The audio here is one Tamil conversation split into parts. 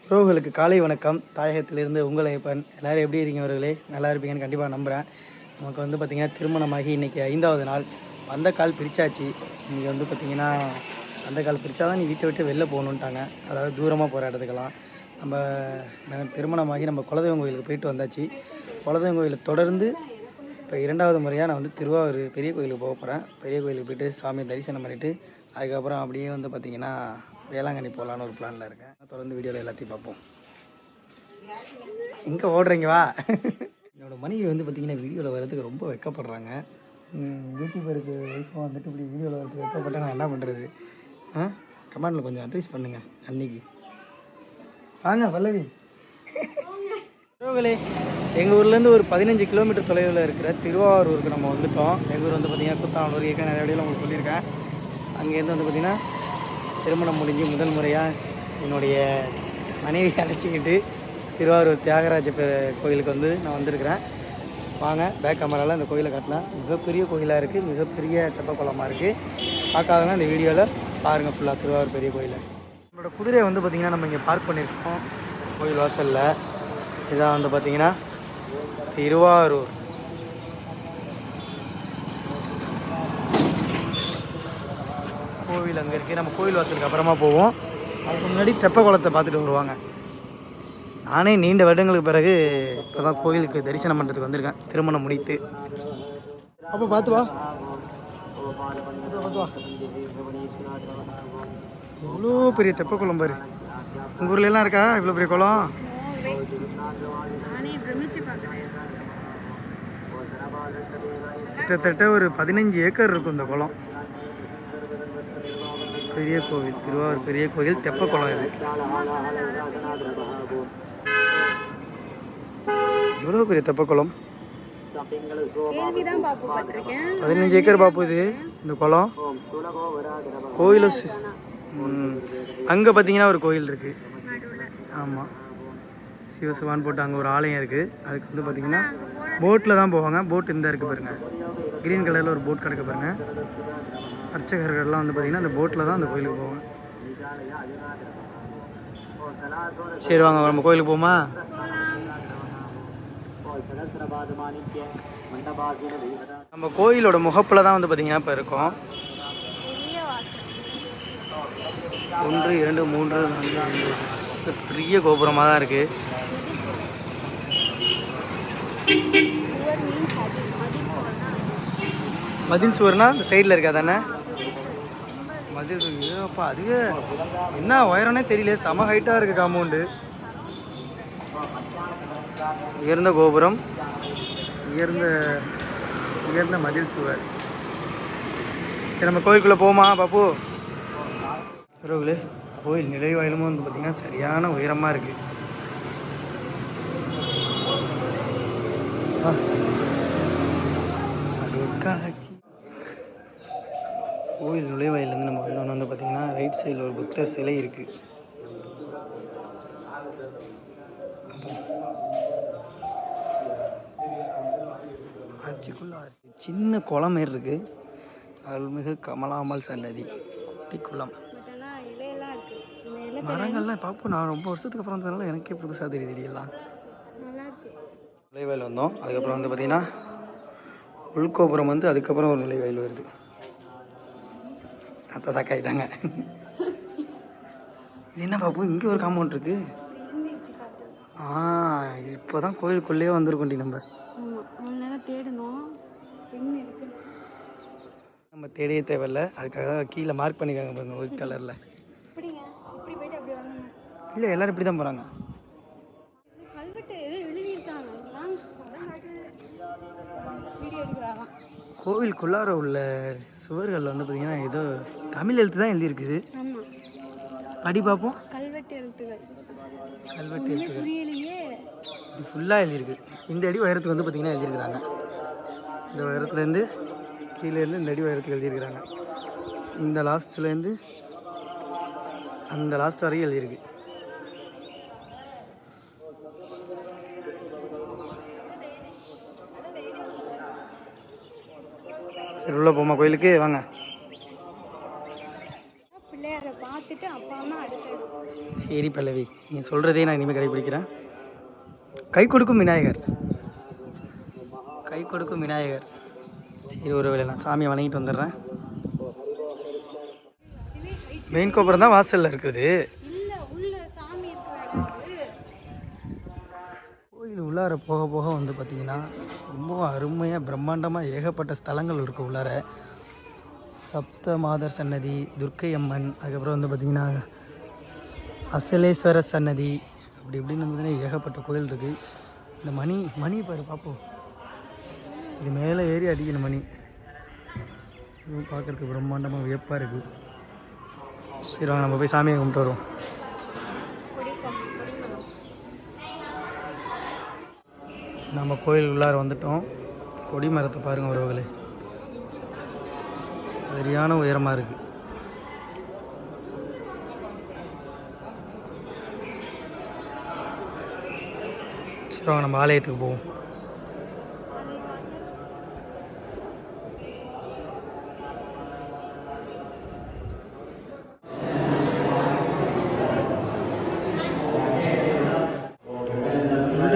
உறவுகளுக்கு காலை வணக்கம். தாயகத்திலிருந்து உங்கள் ஐயப்பன். எல்லோரும் எப்படி இருக்கீங்க அவர்களே? நல்லா இருப்பீங்கன்னு கண்டிப்பாக நம்புகிறேன். நமக்கு வந்து பார்த்திங்கன்னா திருமணமாகி இன்றைக்கி 5வது நாள். வந்த கால் பிரித்தாச்சு. இன்றைக்கி வந்து பார்த்திங்கன்னா அந்த கால் பிரித்தா தான் நீ வீட்டை விட்டு வெளில போகணுன்ட்டாங்க. அதாவது தூரமாக போகிற இடத்துக்கெல்லாம். நம்ம திருமணமாகி நம்ம குலதெய்வம் கோயிலுக்கு போயிட்டு வந்தாச்சு. குலதெய்வம் கோயிலை தொடர்ந்து இப்போ 2வது முறையாக நான் வந்து திருவாரூர் பெரிய கோயிலுக்கு போக போகிறேன். பெரிய கோயிலுக்கு போய்ட்டு சாமியை தரிசனம் பண்ணிவிட்டு அதுக்கப்புறம் அப்படியே வந்து பார்த்திங்கன்னா வேளாங்கண்ணி போகலான்னு ஒரு பிளானில் இருக்கேன். தொடர்ந்து வீடியோவில் எல்லாத்தையும் பார்ப்போம். எங்கே ஓடுறீங்க வா. என்னோடய மனைவி வந்து பார்த்திங்கன்னா வீடியோவில் வர்றதுக்கு ரொம்ப வெக்கப்படுறாங்க. யூடியூபருக்கு வைஃபும் வந்துட்டு இப்படி வீடியோவில் வரதுக்கு வெக்கப்பட்டேன். நான் என்ன பண்ணுறது? கமெண்டில் கொஞ்சம் அட்வைஸ் பண்ணுங்கள். அன்னைக்கு வாங்க பல்லவி. உறவுகளே, எங்கள் ஊர்லேருந்து ஒரு 15 கிலோமீட்டர் தொலைவில் இருக்கிற திருவாரூருக்கு நம்ம வந்துவிட்டோம். எங்கள் ஊர் வந்து பார்த்திங்கன்னா குத்தானூர் ஏற்கனவே நிறைய வீடியோவில் உங்களுக்கு சொல்லியிருக்கேன். அங்கேருந்து வந்து பார்த்திங்கன்னா திருமணம் முடிஞ்சு முதல் முறையாக என்னுடைய மனைவி அழைச்சிக்கிட்டு திருவாரூர் தியாகராஜ கோயிலுக்கு வந்து நான் வந்திருக்கிறேன். வாங்க பேக் கேமராவில் இந்த கோயிலை காட்டலாம். மிகப்பெரிய கோயிலாக இருக்குது, மிகப்பெரிய தெப்பக்குளமாக இருக்குது. பார்க்காதவங்க இந்த வீடியோவில் பாருங்கள் ஃபுல்லாக திருவாரூர் பெரிய கோயிலை. நம்மளோட குதிரையை வந்து பார்த்திங்கன்னா நம்ம இங்கே பார்க் பண்ணியிருக்கோம் கோயில் வாசலில். இதான் வந்து பார்த்திங்கன்னா திருவாரூர். கோவில் அங்கே இருக்குது. நம்ம கோவில் வாசலுக்கு அப்புறமா போவோம். அதுக்கு முன்னாடி தெப்பக்குளத்தை பார்த்துட்டு வருவாங்க. நானே நீண்ட வருடங்களுக்கு பிறகு இப்போ தான் கோயிலுக்கு தரிசனம் பண்ணுறதுக்கு வந்திருக்கேன், திருமணம் முடித்து. அப்போ பார்த்து வா. எவ்வளோ பெரிய தெப்பக்குளம் பாரு. உங்கள் ஊர்லலாம் இருக்கா இவ்வளோ பெரிய குளம்? கிட்டத்தட்ட ஒரு 15 ஏக்கர் இருக்கும் இந்த குளம். பெரிய கோவில், திருவாரூர் பெரிய கோவில் தெப்பக்குளம். இது எவ்வளோ பெரிய தெப்பக்குளம். 15 ஏக்கர் பாப்பு இது இந்த குளம். கோயில் அங்கே பார்த்தீங்கன்னா ஒரு கோயில் இருக்குது. ஆமாம், சிவசிவான் போட்டு அங்கே ஒரு ஆலயம் இருக்குது. அதுக்கு வந்து பார்த்திங்கன்னா போட்டில் தான் போவாங்க. போட் இந்த இருக்குது பாருங்கள், க்ரீன் கலரில் ஒரு போட் கிடக்க பாருங்கள். அர்ச்சகர்கள்லாம் வந்து பார்த்திங்கன்னா அந்த போட்டில் தான் அந்த கோயிலுக்கு போவாங்க. சரி வாங்க நம்ம கோயிலுக்கு போமா. நம்ம கோயிலோட முகப்பில் தான் வந்து பார்த்திங்கன்னா இப்போ இருக்கோம். 1 2 3 4 5 பெரிய கோபுரமாக தான் இருக்குது. மதில் சுவர்னா இந்த சைடில் இருக்கா தானே மதில்? அப்பா அதுவே என்ன உயரம்னே தெரியல, செம ஹைட்டாக இருக்குது காம்பவுண்டு. உயர்ந்த கோபுரம், உயர்ந்த மதில் சுவர். சரி நம்ம கோயிலுக்குள்ளே போமா பாப்பு. உறவுகளே, கோயில் நுழைவாயிலுமே வந்து பார்த்திங்கன்னா சரியான உயரமாக இருக்குது. கோயில் நுழைவாயிலேருந்து நம்ம இன்னொன்று வந்து பார்த்திங்கன்னா ரைட் சைடில் ஒரு புத்தர் சிலை இருக்குது. ஆட்சிக்குள்ள சின்ன குளம் மாரி இருக்குது. அருள்மிகு கமலாம்பாள் சன்னதி குட்டி குளம். மரங்கள்லாம் பார்ப்போம். நான் ரொம்ப வருஷத்துக்கு அப்புறம் வந்ததுனால எனக்கே புதுசாக தெரியலாம். நுழைவாயில் வந்தோம். அதுக்கப்புறம் வந்து பார்த்திங்கன்னா உள்கோபுரம் வந்து அதுக்கப்புறம் ஒரு நுழைவாயில் வருது. அத்தை சாக்காயிட்டாங்க. இது என்ன பாப்பு, இங்கே ஒரு காம்பவுண்ட் இருக்குது. இப்போ தான் கோயிலுக்குள்ளேயே வந்திருக்கோண்டி. நம்ம தேடியே தேவையில்ல. அதுக்காக கீழே மார்க் பண்ணிக்காங்க பாருங்க ஒயிட் கலரில். இல்லை எல்லோரும் இப்படி தான் போகிறாங்க. கோவிலுக்குள்ளார உள்ள சுவர்கள் வந்து பார்த்தீங்கன்னா ஏதோ தமிழ் எழுத்து தான் எழுதியிருக்குது. படி பார்ப்போம். கல்வெட்டு எழுத்துக்கள் இது ஃபுல்லாக எழுதியிருக்கு. இந்த அடி உயரத்துக்கு வந்து பார்த்திங்கன்னா எழுதியிருக்கிறாங்க. இந்த உயரத்துலேருந்து கீழேருந்து இந்த அடி உயரத்துக்கு எழுதியிருக்கிறாங்க. இந்த லாஸ்ட்லேருந்து அந்த லாஸ்ட் வரைக்கும் எழுதியிருக்கு. சரி உள்ள போமா கோயிலுக்கு வாங்க. சரி பல்லவி, நீ சொல்கிறதே நான் இனிமேல் கடைபிடிக்கிறேன். கை கொடுக்கும் விநாயகர், கை கொடுக்கும் விநாயகர். சரி, ஒரு வேளை நான் சாமியை வணங்கிட்டு வந்துடுறேன். மெயின் கோபுரம் தான் வாசலில் இருக்குது. கோயில் உள்ளார போக போக வந்து பார்த்திங்கன்னா ரொம்ப அருமையாக பிரம்மாண்டமாக ஏகப்பட்ட ஸ்தலங்கள் இருக்குது உள்ளார. சப்த மாதர் சன்னதி, துர்க்கை அம்மன், அதுக்கப்புறம் வந்து பார்த்திங்கன்னா அசலேஸ்வரர் சன்னதி, அப்படி இப்படின்னு பார்த்தீங்கன்னா ஏகப்பட்ட கோயில் இருக்குது. இந்த மணி பாரு பார்ப்போம், இது மேலே ஏறி அடிக்கணும் மணி. இதுவும் பார்க்குறதுக்கு பிரம்மாண்டமாக வியப்பாக இருக்குது. சரி வாங்க நம்ம போய் சாமியை கும்பிட்டு வருவோம். நம்ம கோயில் உள்ளார வந்துட்டோம். கொடி மரத்தை பாருங்கள் உறவுகளே, சரியான உயரமாக இருக்குது. சரி வாங்க நம்ம ஆலயத்துக்கு போவோம்.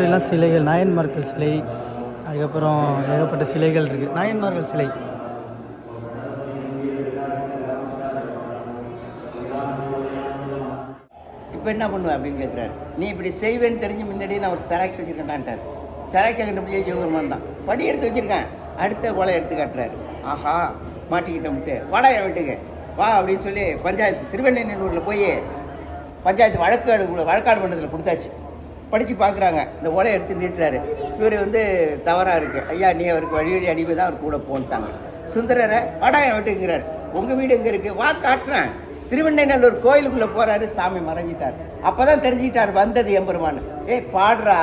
எல்லாம் சிலைகள், நாயன்மார்கள் சிலை, அதுக்கப்புறம் ஏகப்பட்ட சிலைகள் இருக்குது. நாயன்மார்கள் சிலை இப்போ என்ன பண்ணுவேன் அப்படின்னு கேட்குறாரு. நீ இப்படி செய்வேன்னு தெரிஞ்சு முன்னாடியே நான் ஒரு செராக்ஸ் வச்சுருக்கேன்டான்ட்டார். செராக்ஸை கண்டுபிடிச்சி சிவபெருமான் தான் படி எடுத்து வச்சுருக்கேன். அடுத்த கொலை எடுத்து காட்டுறாரு. ஆஹா மாட்டிக்கிட்டோம்ட்டு வாடா என் வீட்டுக்கு வா அப்படின்னு சொல்லி பஞ்சாயத்து திருவெண்ணெய்நல்லூரில் போய் பஞ்சாயத்து வழக்காடு மன்றத்தில் கொடுத்தாச்சு. படித்து பார்க்குறாங்க. இந்த ஓலையை எடுத்து நீட்டுறாரு. இவர் வந்து தவறாக இருக்குது. ஐயா நீ அவருக்கு வழி அடிமை தான் அவர் கூட போன்ட்டாங்க. சுந்தரரை வாடா என் வீட்டுக்குங்கிறார். உங்கள் வீடு எங்கே இருக்குது வா காட்டுறேன். திருவெண்ணெய்நல்லூர் கோயிலுக்குள்ளே போகிறாரு. சாமி மறைஞ்சிட்டார். அப்போ தான் தெரிஞ்சுக்கிட்டார் வந்தது எம்பெருமான். பாடுறா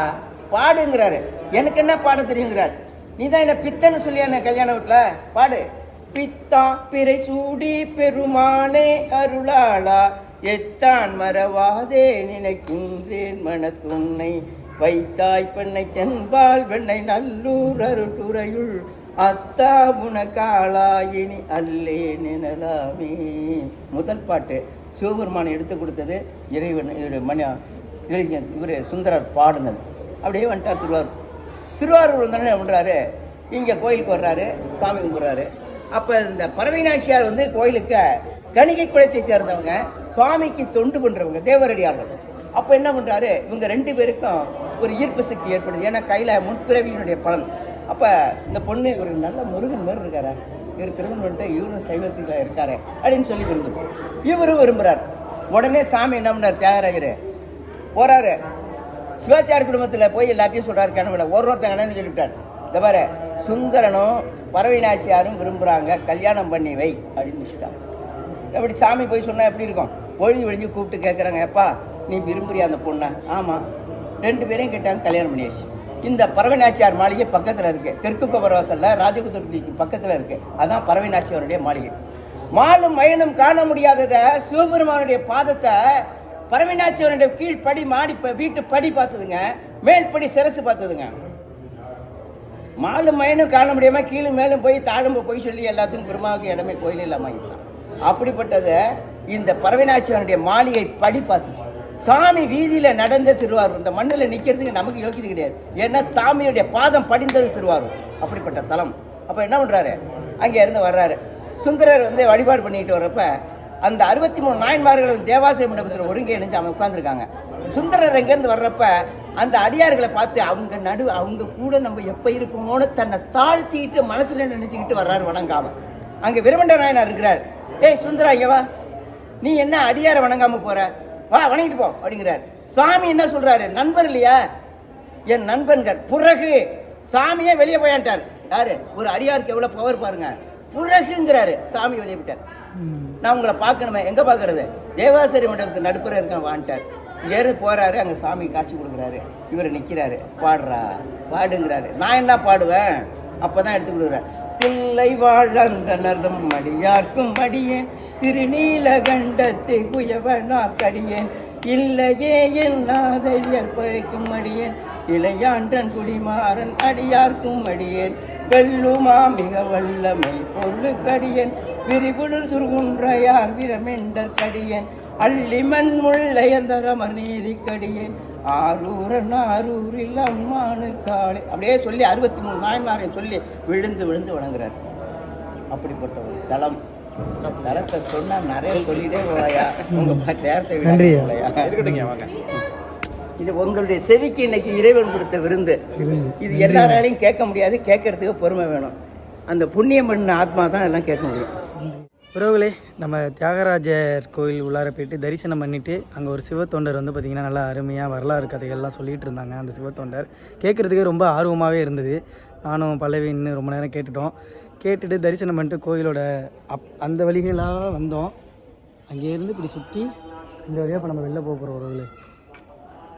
பாடுங்கிறாரு. எனக்கு என்ன பாட தெரியுங்கிறார். நீ தான் என்ன பித்தன்னு சொல்லியா என்ன கல்யாண வீட்டில் பாடு. பித்தா பிறை சூடி பெருமானே அருளாளா எத்தான் மறவாதே நினைக்கின்றேன் மனத்துன்னை வைத்தாய் பெண்ணை தென்பால் வெண்ணை நல்லூர் அருட்டுறையுள் அத்தா புனகாலா இனி அல்லே நினலாமே. முதல் பாட்டு சிவபெருமானை எடுத்து கொடுத்தது இறைவன் இளைஞன் இவர் சுந்தரர் பாடுனது. அப்படியே வந்துட்டார் திருவாரூர் வந்தோடனே என்ன பண்ணுறாரு, இங்கே கோயிலுக்கு வர்றாரு, சாமி கும்பிட்றாரு. அப்போ இந்த பறவைநாச்சியார் வந்து கோயிலுக்கு கணிகை குலத்தை சேர்ந்தவங்க, சுவாமிக்கு தொண்டு பண்ணுறவங்க, தேவரடியார்கள். அப்போ என்ன பண்ணுறாரு, இவங்க ரெண்டு பேருக்கும் ஒரு ஈர்ப்பு சக்தி ஏற்படுது. ஏன்னா கையில் முற்பிறவியினுடைய பலன். அப்போ இந்த பொண்ணு ஒரு நல்ல முருகன் மாதிரி இருக்காரு, இவர் திருமணம் பண்ணிட்டு இவரும் சைவத்தில் இருக்காரு அப்படின்னு சொல்லி விரும்புது. இவரும் விரும்புகிறார். உடனே சாமி என்ன பண்ணார், தியாகராஜர் போகிறாரு. சிவாச்சாரி குடும்பத்தில் போய் எல்லாத்தையும் சொல்கிறார். கிணவுல ஒருத்தன் கணன்னு சொல்லிவிட்டார். இந்த பாரு சுந்தரனும் பறவைநாச்சியாரும் விரும்புகிறாங்க, கல்யாணம் பண்ணி வை அப்படின்னு வச்சுட்டாங்க. எப்படி சாமி போய் சொன்னால் எப்படி இருக்கும், ஒழிஞ்சு கூப்பிட்டு கேட்குறாங்க, எப்பா நீ விரும்புறியா அந்த பொண்ணை? ஆமாம். ரெண்டு பேரையும் கேட்டாங்க, கல்யாணம் பண்ணியாச்சு. இந்த பறவைநாச்சியார் மாளிகை பக்கத்தில் இருக்குது, தெற்கு கோபுரவாசலில் ராஜகுதிரைக்கு பக்கத்தில் இருக்குது. அதுதான் பறவைநாச்சியாருடைய மாளிகை. மாலும் மயனும் காண முடியாததை சிவபெருமானுடைய பாதத்தை பறவைநாச்சியாருடைய கீழ் படி மாடி வீட்டு படி பார்த்ததுங்க, மேல் படி சிரசு பார்த்ததுங்க. மாலும் மயனும் காண முடியாம கீழும் மேலும் போய் தாழம்பு போய் சொல்லி எல்லாத்துக்கும் பெருமாவுக்கு இடமே கோயில் இல்லாம ஆகிட்டான். அப்படிப்பட்டதை இந்த பறவைநாச்சியாருடைய மாளிகை படி பார்த்து சாமி வீதியில நடந்த திருவாரூர். இந்த மண்ணில் நிற்கிறதுக்கு நமக்கு யோக்கியது கிடையாது. ஏன்னா சாமியுடைய பாதம் படிந்தது திருவாரூர், அப்படிப்பட்ட தலம். அப்போ என்ன பண்ணுறாரு, அங்கே இருந்து வர்றாரு. சுந்தரர் வந்து வழிபாடு பண்ணிட்டு வர்றப்ப அந்த 63 நாயன்மார்கள் தேவாசிரிய மண்டபத்தில் ஒருங்கே இணைஞ்சு அவங்க உட்காந்துருக்காங்க. சுந்தரர் எங்கேருந்து வர்றப்ப அந்த அடியார்களை பார்த்து அவங்க கூட நம்ம எப்போ இருப்போமோன்னு தன்னை தாழ்த்திக்கிட்டு மனசில் நினச்சிக்கிட்டு வர்றாரு வணங்காம. அங்கே விருமண்ட நாயனார் இருக்கிறார். ஏய் சுந்தரா இங்கே வா, நீ என்ன அடியாரை வணங்காம போற, வா வணங்கிட்டு போ அப்படிங்கிறார். சாமி என்ன சொல்றாரு, நண்பர் இல்லையா, என் நண்பன்கள். பிறகு சாமியே வெளியே போயான்ட்டார். யாரு, ஒரு அடியாருக்கு எவ்வளவு பவர் பாருங்க. பிறகுங்கிறாரு, சாமி வெளியே விட்டார். நான் உங்களை பார்க்கணுமே, எங்க பார்க்கறது, தேவாசிரிய மண்டபத்துக்கு நடுப்புற இருக்க வான்ட்டார். ஏறு போறாரு, அங்க சாமி காட்சி கொடுக்குறாரு. இவர் நிக்கிறாரு, பாடுறா பாடுங்கிறாரு. நான் என்ன பாடுவேன், அப்பதான் எடுத்து கொடுக்குறேன். பிள்ளை வாழ்ந்த நர்தம் மடியார்க்கும் மடியேன், திருநீலகண்டத்தை குயவனா கடியேன், இல்லையே என்னாத இயற்பைக்கும் அடியேன், இளையாண்டன் குடிமாறன் அடியார்க்கும் அடியேன், வெல்லுமா மிக வல்லமை பொருளுக்கடியேன், விரிகுடல் சுருகுன்றையார் விரமெண்டற் கடியேன், அள்ளிமண் முள்ளையந்தரமர் நீதிக்கடியேன் ஆரூரன் ஆரூரில் அம்மானு காளை அப்படியே சொல்லி 63 நாயன்மாரையும் சொல்லி விழுந்து விழுந்து வணங்குறார். அப்படிப்பட்ட ஒரு தலம். தலத்தை சொன்னா நிறைய சொல்லிட்டே போலையா, உங்க நேரத்தை இருக்கட்டுங்க. வாங்க, இது உங்களுடைய செவிக்கு இன்னைக்கு இறைவன் கொடுத்த விருந்து. இது எல்லாராலையும் கேட்க முடியாது, கேட்கறதுக்கு பொறுமை வேணும். அந்த புண்ணியம் பண்ண ஆத்மா தான் எல்லாம் கேட்க முடியும். உறவுகளே, நம்ம தியாகராஜர் கோயில் உள்ளார போயிட்டு தரிசனம் பண்ணிவிட்டு அங்கே ஒரு சிவத்தொண்டர் வந்து பார்த்திங்கன்னா நல்லா அருமையாக வரலாறு கதைகள்லாம் சொல்லிகிட்டு இருந்தாங்க. அந்த சிவத்தொண்டர் கேட்குறதுக்கே ரொம்ப ஆர்வமாகவே இருந்தது. நானும் பல்லவி இன்னும் ரொம்ப நேரம் கேட்டுட்டு தரிசனம் பண்ணிட்டு கோயிலோட அந்த வழிகளாக வந்தோம். அங்கேருந்து இப்படி சுற்றி இந்த வழியாக இப்போ நம்ம வெளில போகிறோம். உறவுகளே,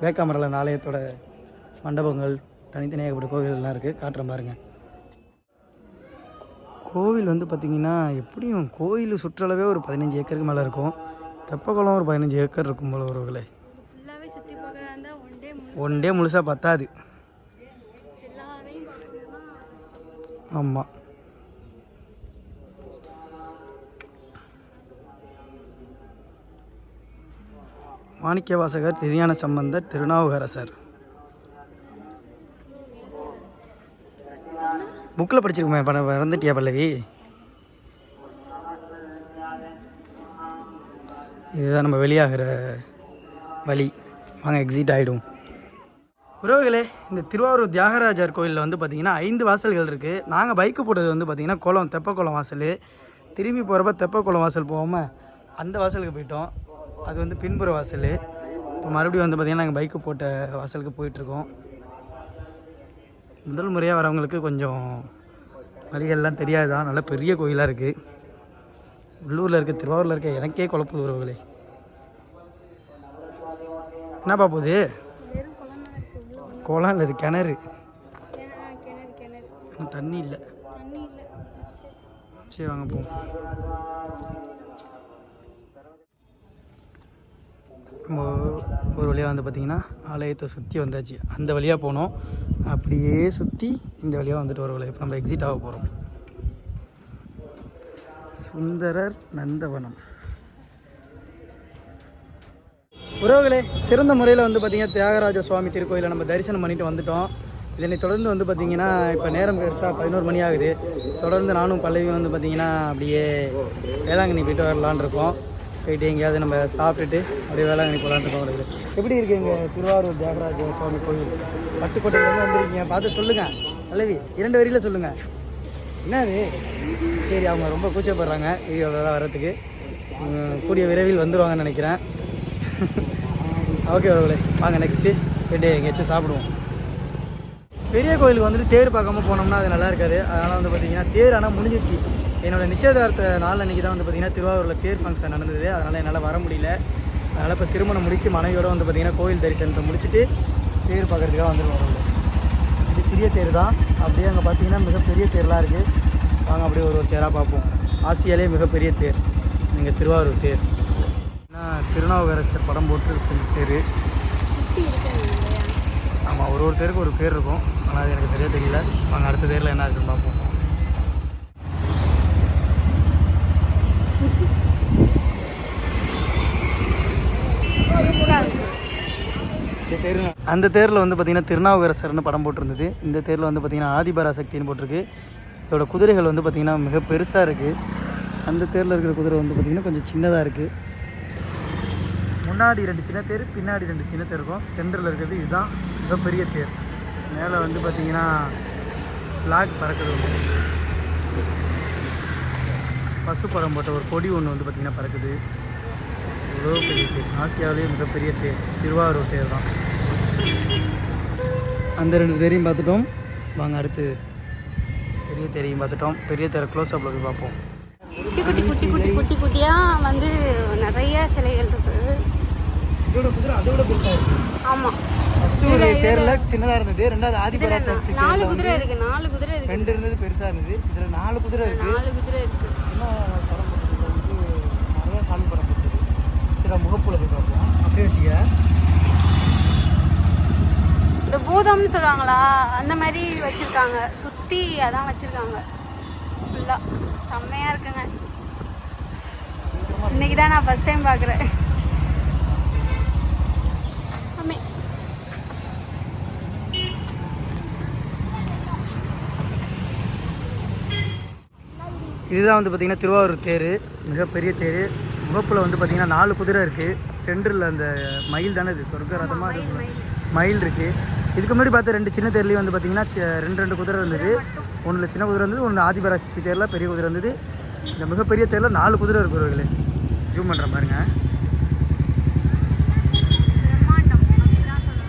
வேக்காமரில் இந்த ஆலயத்தோட மண்டபங்கள் தனித்தனியாகப்பட்ட கோவிலெல்லாம் இருக்குது, காட்டுறேன் பாருங்கள். கோவில் வந்து பார்த்திங்கன்னா எப்படியும் கோயில் சுற்றளவே ஒரு 15 ஏக்கருக்கு மேலே இருக்கும். தெப்பக்குளம் ஒரு 15 ஏக்கர் இருக்கும் போல உறவுகளே. ஒன் டே முழுசாக பத்தாது. ஆமாம், மாணிக்கவாசகர், திருஞான சம்பந்தர், திருநாவுக்கரசர் புக்கில் படிச்சிருக்குமே. மறந்துட்டியா பல்லவி? இதுதான் நம்ம வெளியாகிற வழி. வாங்க, எக்ஸிட் ஆகிடும். உறவுகளே, இந்த திருவாரூர் தியாகராஜர் கோயிலில் வந்து பார்த்திங்கன்னா 5 வாசல்கள் இருக்குது. நாங்கள் பைக்கு போட்டது வந்து பார்த்திங்கன்னா தெப்பக்குளம் வாசல். திரும்பி போகிறப்ப தெப்பக்குளம் வாசல் போகாமல் அந்த வாசலுக்கு போயிட்டோம். அது வந்து பின்புற வாசல். இப்போ மறுபடியும் வந்து பார்த்திங்கன்னா நாங்கள் பைக்கு போட்ட வாசலுக்கு போயிட்டுருக்கோம். முதல் முறையாக வரவங்களுக்கு கொஞ்சம் வழிகள்லாம் தெரியாது தான். நல்ல பெரிய கோயிலாக இருக்குது. உள்ளூரில் இருக்க, திருவாரூரில் இருக்க எனக்கே குழப்புது உறவுகளே. என்னப்பா போகுது? குளம் இல்லை, இது கிணறு. தண்ணி இல்லை. சரி, வாங்க போவோம். ஒரு வழியாக வந்து பார்த்திங்கன்னா ஆலயத்தை சுற்றி வந்தாச்சு. அந்த வழியாக போனோம், அப்படியே சுற்றி இந்த வழியாக வந்துட்டு ஒரு வழியாக இப்போ நம்ம எக்ஸிட் ஆக போகிறோம். சுந்தரர் நந்தவனம். உறவுகளே, சிறந்த முறையில் வந்து பார்த்திங்கன்னா தியாகராஜ சுவாமி திருக்கோயிலை நம்ம தரிசனம் பண்ணிட்டு வந்துட்டோம். இதனை தொடர்ந்து வந்து பார்த்திங்கன்னா இப்போ நேரம் கரெக்டாக 11 மணி ஆகுது. தொடர்ந்து நானும் பல்லவியும் வந்து பார்த்திங்கன்னா அப்படியே வேளாங்கண்ணி போயிட்டு வரலான் இருக்கோம். போயிட்டு எங்கேயாவது நம்ம சாப்பிட்டுட்டு அப்படியே வேளாங்கண்ணி போகலான்னு இருக்கோம். எப்படி இருக்குது எங்கள் திருவாரூர் தியாகராஜ சுவாமி கோயில்? பட்டுக்கோட்டையிலேருந்து வந்துருக்கீங்க, பார்த்து சொல்லுங்கள் பல்லவி. 2 வரியில் சொல்லுங்கள். என்னது? சரி, அவங்க ரொம்ப கூச்சப்படுறாங்க வீடியோவில் தான் வர்றதுக்கு. கூடிய விரைவில் வந்துடுவாங்கன்னு நினைக்கிறேன். ஓகே உறவுகளே, வாங்க நெக்ஸ்ட்டு போய்ட்டு எங்கேயாச்சும் சாப்பிடுவோம். பெரிய கோயிலுக்கு வந்துட்டு தேர் பார்க்காம போனோம்னா அது நல்லா இருக்காது. அதனால் வந்து பார்த்திங்கன்னா தேர் ஆனால் முடிஞ்சிருச்சு. என்னோடய நிச்சயதார்த்த நாள் அன்றைக்கி தான் வந்து பார்த்திங்கன்னா திருவாரூரில் தேர் ஃபங்க்ஷன் நடந்தது. அதனால் என்னால் வர முடியல. அதனால் இப்போ திருமணம் முடித்து மனைவியோடு வந்து பார்த்திங்கன்னா கோயில் தரிசனத்தை முடிச்சுட்டு தேர் பார்க்குறதுக்காக வந்துடுவோம். இது சிறிய தேர் தான். அப்படியே அங்கே பார்த்திங்கன்னா மிகப்பெரிய தேர்லாம் இருக்குது. வாங்க அப்படியே ஒரு தேராக பார்ப்போம். ஆசியாலே மிகப்பெரிய தேர் இங்கே திருவாரூர் தேர். ஏன்னா திருநாவுக்கரசர் படம் போட்டு தேர். ஆமாம், ஒரு தேருக்கு ஒரு பேர் இருக்கும். ஆனால் அது எனக்கு சரியாக தெரியல. வாங்க அடுத்த தேரில் என்ன இருக்குன்னு பார்ப்போம். அந்த தேரில் வந்து பார்த்திங்கன்னா திருநாவுக்கரசர்னு படம் போட்டிருந்தது. இந்த தேரில் வந்து பார்த்திங்கன்னா ஆதிபராசக்தின்னு போட்டிருக்கு. இதோட குதிரைகள் வந்து பார்த்திங்கன்னா மிக பெருசாக இருக்குது. அந்த தேரில் இருக்கிற குதிரை வந்து பார்த்திங்கன்னா கொஞ்சம் சின்னதாக இருக்குது. முன்னாடி 2 சின்ன தேர், பின்னாடி 2 சின்ன தேர் இருக்கும். சென்டரில் இருக்கிறது இதுதான் மிகப்பெரிய தேர். மேலே வந்து பார்த்திங்கன்னா ஃப்ளாக் பறக்குது. பசுப்படம் போட்ட ஒரு கொடி ஒன்று வந்து பார்த்திங்கன்னா பறக்குது. இவ்வளோ பெரிய தேர். ஆசியாவிலேயே மிகப்பெரிய தேர் திருவாரூர் தேர் தான். அந்த 2 தேரையும் பார்த்துட்டோம். வாங்க அடுத்து பெரிய தேரையும் பார்த்துட்டோம். பெரிய தேரை க்ளோஸ் அப்பில் போய் பார்ப்போம். குட்டி குட்டியாக வந்து நிறைய சிலைகள் இருக்குது. இதோட குதிரை அதோட பெருசாக இருக்குது. ஆமாம், தேரில் சின்னதாக இருந்தது. 2வது ஆதிபராசக்தி 4 குதிரை இருக்குது. 4 குதிரை இருக்குது. 2 இருந்தது பெருசாக இருந்தது. இதில் 4 குதிரை இருக்குது. 4 குதிரை இருக்குது. இன்னும் படம் போட்டது வந்து நிறையா சாமி படம் போட்டது. சரி, முகப்பூல போய் பார்ப்போம். அப்படியே வச்சுக்க. இந்த பூதம்னு சொல்லுவாங்களா, அந்த மாதிரி வச்சுருக்காங்க. சுற்றி அதான் வச்சுருக்காங்க. ஃபுல்லாக செம்மையாக இருக்குங்க. இன்றைக்கி தான் நான் ஃபஸ்ட் டைம் பார்க்குறேன். இதுதான் வந்து பார்த்திங்கன்னா திருவாரூர் தேர், மிகப்பெரிய தேர். முகப்பில் வந்து பார்த்திங்கன்னா 4 குதிரை இருக்குது. சென்டரில் அந்த மயில் தானே இது, சொர்க்க ரதமாக இருக்குது, மயில் இருக்குது. இதுக்கு முன்னாடி பார்த்த 2 சின்ன தேர்லேயும் வந்து பார்த்திங்கன்னா 2 குதிரை இருந்தது. ஒன்றில் சின்ன குதிரை இருந்தது, ஒன்று ஆதிபராசக்தி தேரில் பெரிய குதிரை இருந்தது. இந்த மிகப்பெரிய தேரில் 4 குதிரை இருக்கிறவர்களே. ஜூம் பண்ணுற பாருங்க,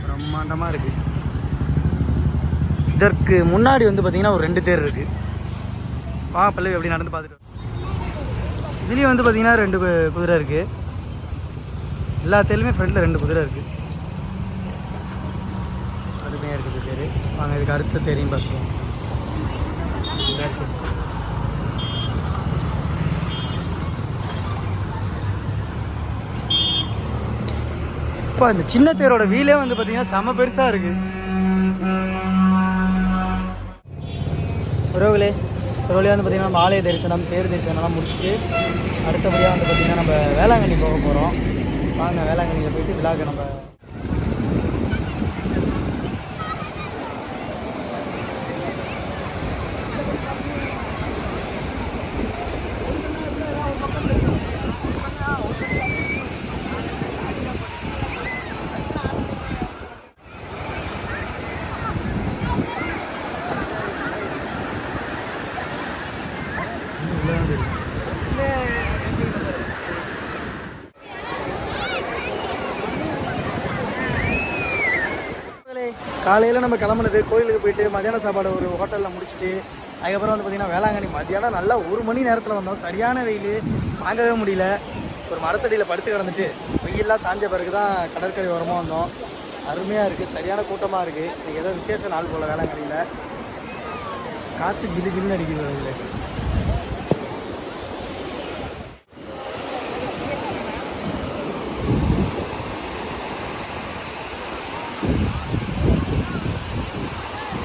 பிரம்மாண்டமாக இருக்குது. இதற்கு முன்னாடி வந்து பார்த்திங்கன்னா ஒரு 2 தேர் இருக்குது. பல்லவி எப்படி நடந்து பார்த்துட்டு இதுலேயும் வந்து பார்த்திங்கன்னா 2 குதிரை இருக்குது. எல்லா தேர்லையுமே ஃப்ரண்ட்டில் 2 குதிரை இருக்குது. அருமையாக இருக்குது தேர். வாங்க இதுக்கு அடுத்த தேரையும் பார்த்துருவோம். இப்போ இந்த சின்ன தேரோட வீலே வந்து பார்த்திங்கன்னா செம பெருசாக இருக்குது. உறவுகளே, ஒரு வழியாக வந்து பார்த்திங்கன்னா நம்ம ஆலய தரிசனம், தேர் தரிசனம்லாம் முடிச்சுட்டு அடுத்தபடியாக வந்து பார்த்திங்கன்னா நம்ம வேளாங்கண்ணி போக போகிறோம். வாங்க வேளாங்கண்ணியில் போயிட்டு விழாக்கு நம்ம காலையில் நம்ம கிளம்புனது கோயிலுக்கு போயிட்டு மதியான சாப்பாடு ஒரு ஹோட்டலில் முடிச்சுட்டு அதுக்கப்புறம் வந்து பார்த்திங்கன்னா வேளாங்கண்ணி மதியானம் நல்லா 1 மணி நேரத்தில் வந்தோம். சரியான வெயில், வாங்கவே முடியல. ஒரு மரத்தடியில் படுத்து கிடந்துட்டு வெயிலெலாம் சாஞ்ச பிறகு தான் கடற்கரை ஓரமாக வந்தோம். அருமையாக இருக்குது, சரியான கூட்டமாக இருக்குது. இன்றைக்கி ஏதோ விசேஷ நாள் போல் வேளாங்கண்ணியில். காற்று ஜில்லு ஜில்லுன்னு அடிக்குது அதில்.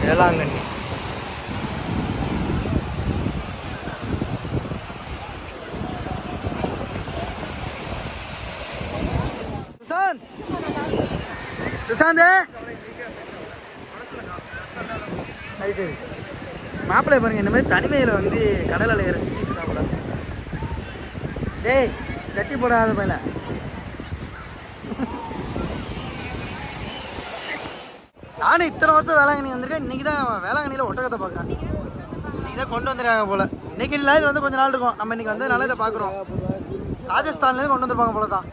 வேளாங்கண்ணி சுசாந்த், சுசாந்த் அது சரி. மாப்பிள்ளை பாருங்க, இந்த மாதிரி தனிமையில் வந்து கடல் அலையிற சுற்றிட்டு. டேய் கட்டி போடாத பையல. நானும் இத்தனை வருஷம் வேளாங்கண்ணி வந்திருக்கேன். இன்றைக்கி தான் வேளாங்கண்ணியில் ஒட்டகத்தை பார்க்குறேன். இன்றைக்கி தான் கொண்டு வந்துருக்காங்க போல். இன்றைக்கி இல்லை, இது வந்து கொஞ்சம் நாள் இருக்கும். நம்ம இன்றைக்கி வந்து நல்லா இதை பார்க்குறோம். ராஜஸ்தான்லேருந்து கொண்டு வந்துருப்பாங்க போல தான்.